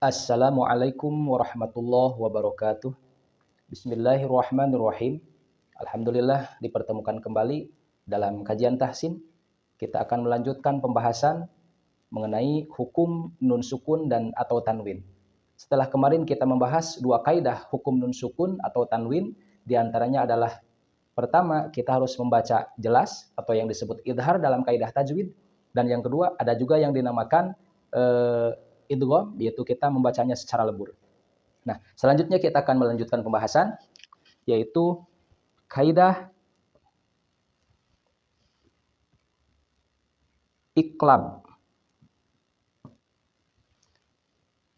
Assalamualaikum warahmatullahi wabarakatuh. Bismillahirrahmanirrahim. Alhamdulillah dipertemukan kembali dalam kajian tahsin. Kita akan melanjutkan pembahasan mengenai hukum nun sukun dan atau tanwin. Setelah kemarin kita membahas dua kaidah hukum nun sukun atau tanwin, di antaranya adalah pertama, kita harus membaca jelas atau yang disebut idhar dalam kaidah tajwid, dan yang kedua ada juga yang dinamakan idgham, yaitu kita membacanya secara lebur. Nah, selanjutnya kita akan melanjutkan pembahasan, yaitu kaidah iqlab.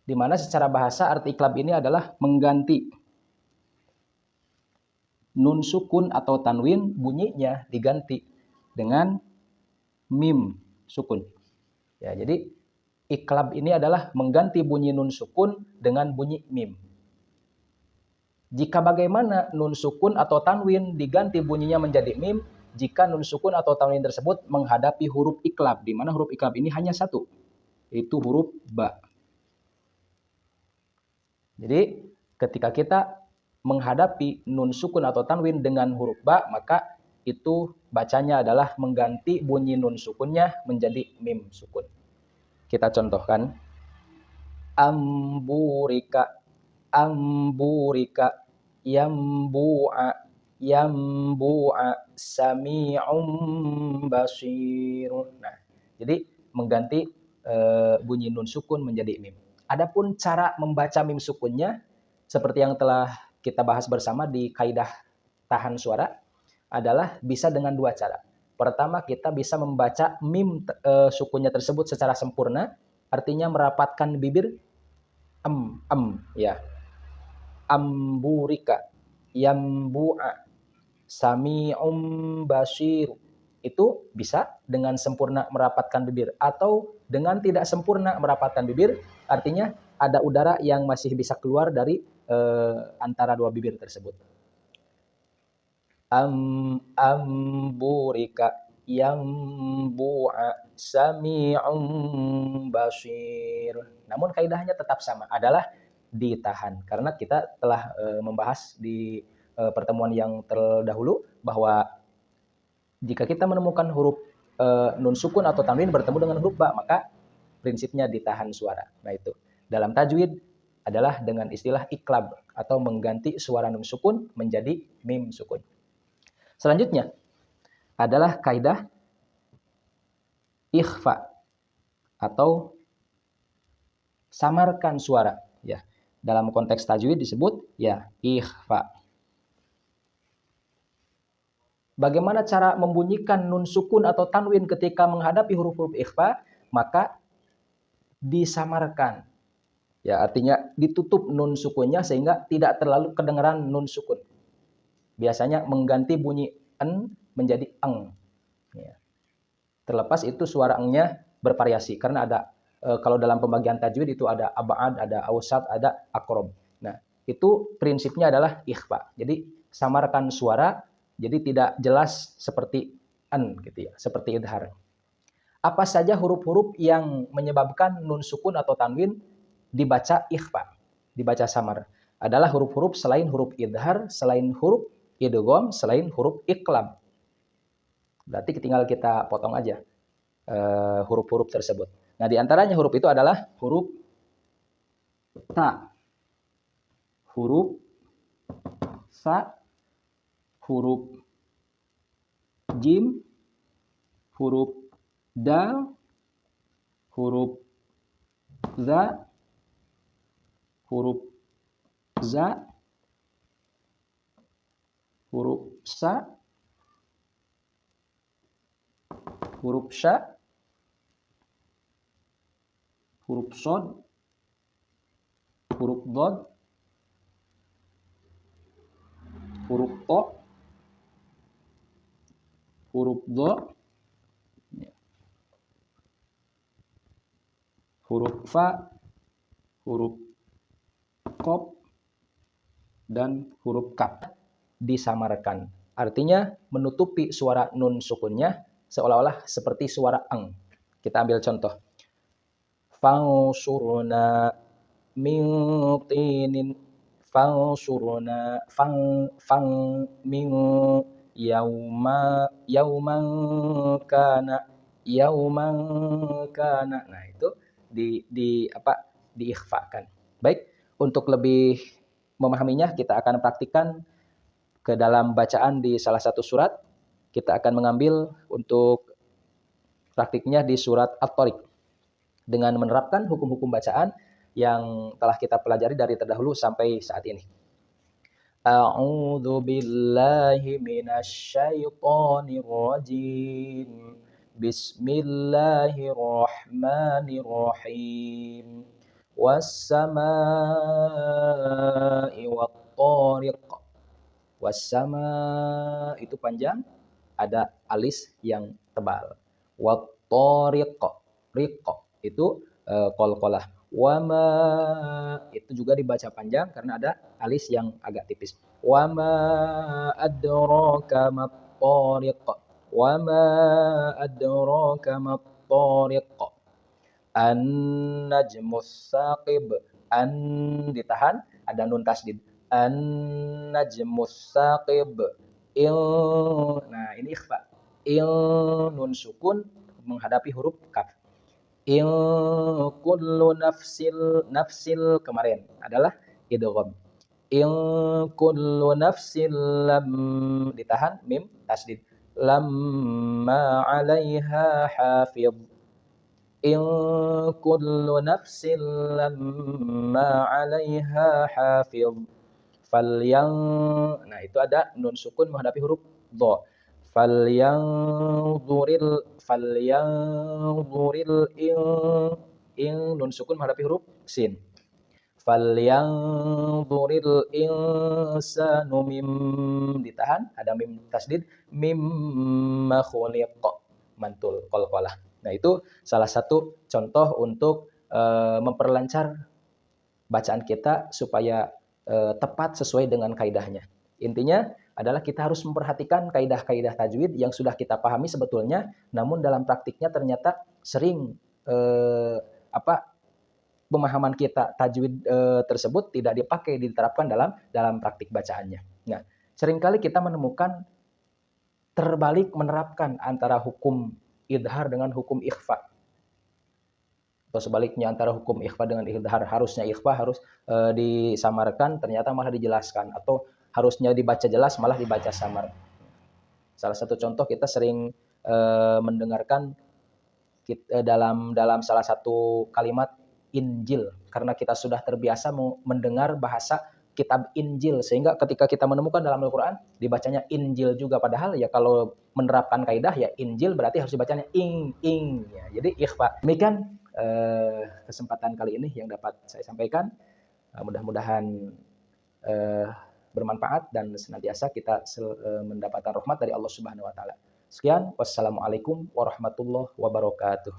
Di mana secara bahasa arti iqlab ini adalah mengganti nun sukun atau tanwin, bunyinya diganti dengan mim sukun. Ya, jadi iqlab ini adalah mengganti bunyi nun sukun dengan bunyi mim. Jika bagaimana nun sukun atau tanwin diganti bunyinya menjadi mim, jika nun sukun atau tanwin tersebut menghadapi huruf iqlab, di mana huruf iqlab ini hanya satu, yaitu huruf ba. Jadi ketika kita menghadapi nun sukun atau tanwin dengan huruf ba, maka itu bacanya adalah mengganti bunyi nun sukunnya menjadi mim sukun. Kita contohkan. Amburika, amburika, yambu'a, yambu'a, sami'um basirun. Nah, jadi mengganti bunyi nun sukun menjadi mim. Adapun cara membaca mim sukunnya, seperti yang telah kita bahas bersama di kaidah tahan suara, adalah bisa dengan dua cara. Pertama, kita bisa membaca mim sukunnya tersebut secara sempurna, artinya merapatkan bibir, ya. Amburika, yambu'a, sami'um basir. Itu bisa dengan sempurna merapatkan bibir, atau dengan tidak sempurna merapatkan bibir, artinya ada udara yang masih bisa keluar dari antara dua bibir tersebut. Amburika, yambu'a, sami'um basir. Namun kaidahnya tetap sama, adalah ditahan. Karena kita telah membahas di pertemuan yang terdahulu bahwa jika kita menemukan huruf nun sukun atau tanwin bertemu dengan huruf ba, maka prinsipnya ditahan suara. Nah itu. Dalam tajwid adalah dengan istilah iqlab atau mengganti suara nun sukun menjadi mim sukun. Selanjutnya adalah kaidah ikhfa atau samarkan suara, ya. Dalam konteks tajwid disebut ya ikhfa. Bagaimana cara membunyikan nun sukun atau tanwin ketika menghadapi huruf-huruf ikhfa? Maka disamarkan. Ya, artinya ditutup nun sukunnya sehingga tidak terlalu kedengaran nun sukun. Biasanya mengganti bunyi en menjadi eng. Ya. Terlepas itu suara engnya bervariasi karena ada kalau dalam pembagian tajwid itu ada abad, ada awsat, ada akrob. Nah, itu prinsipnya adalah ikhfa. Jadi samarkan suara, jadi tidak jelas seperti en gitu ya, seperti idhar. Apa saja huruf-huruf yang menyebabkan nun sukun atau tanwin dibaca ikhfa, dibaca samar? Adalah huruf-huruf selain huruf idhar, selain huruf idgham, selain huruf iqlab. Berarti tinggal kita potong aja huruf-huruf tersebut. Nah, di antaranya huruf itu adalah huruf ta, huruf sa, huruf jim, huruf dal, huruf za, huruf za, huruf sa, huruf sya, huruf sod, huruf dod, huruf to, huruf do, huruf fa, huruf qaf, dan huruf kaf. Disamarkan. Artinya menutupi suara nun sukunnya seolah-olah seperti suara eng. Kita ambil contoh. Fansurna, min tinin fansurna fang min yauman kana yauman kana. Nah, itu diikhfakan. Baik, untuk lebih memahaminya kita akan praktikkan ke dalam bacaan di salah satu surat. Kita akan mengambil untuk praktiknya di surat At-Thariq dengan menerapkan hukum-hukum bacaan yang telah kita pelajari dari terdahulu sampai saat ini. A'udzu billahi minasyaitonir rajim. Bismillahirrahmanirrahim. Was-samaa'i wat-thariq. Was-sama itu panjang, ada alis yang tebal. Wat-thariq, riq itu qalqalah. Wama itu juga dibaca panjang karena ada alis yang agak tipis. Wama adraka mat-thariq. Wama adraka mat-thariq. An-najmus saqib. An ditahan, ada nun tasdid. An-najmus saqib. Nah, ini ikhfa. Nun sukun menghadapi huruf kaf. Kullu nafsil kemarin adalah idgham. Kullu nafsil lam ditahan, mim tasdid. Lamma 'alaiha hafidh. Kullu nafsin lamma 'alaiha hafidh. Nah, itu ada nun sukun menghadapi huruf dha. Falyanzuril nun sukun menghadapi huruf sin. Falyanzuril insanu ditahan, ada mim tasdid, mimma khuliq, mantul qalqalah. Nah, itu salah satu contoh untuk memperlancar bacaan kita supaya tepat sesuai dengan kaidahnya. Intinya adalah kita harus memperhatikan kaidah-kaidah tajwid yang sudah kita pahami sebetulnya, namun dalam praktiknya ternyata sering pemahaman kita tajwid tersebut tidak dipakai, diterapkan dalam praktik bacaannya. Nah, seringkali kita menemukan terbalik menerapkan antara hukum idhar dengan hukum ikhfa. Atau sebaliknya antara hukum ikhfa dengan idhar, harusnya ikhfa harus disamarkan, ternyata malah dijelaskan, atau harusnya dibaca jelas malah dibaca samar. Salah satu contoh kita sering mendengarkan dalam salah satu kalimat Injil, karena kita sudah terbiasa mendengar bahasa kitab Injil, sehingga ketika kita menemukan dalam Al-Quran dibacanya Injil juga, padahal ya kalau menerapkan kaidah ya Injil berarti harus dibacanya ing ya, jadi ikhfa. Demikian kesempatan kali ini yang dapat saya sampaikan, mudah-mudahan bermanfaat dan senantiasa kita mendapatkan rahmat dari Allah Subhanahu wa taala. Sekian, wassalamualaikum warahmatullahi wabarakatuh.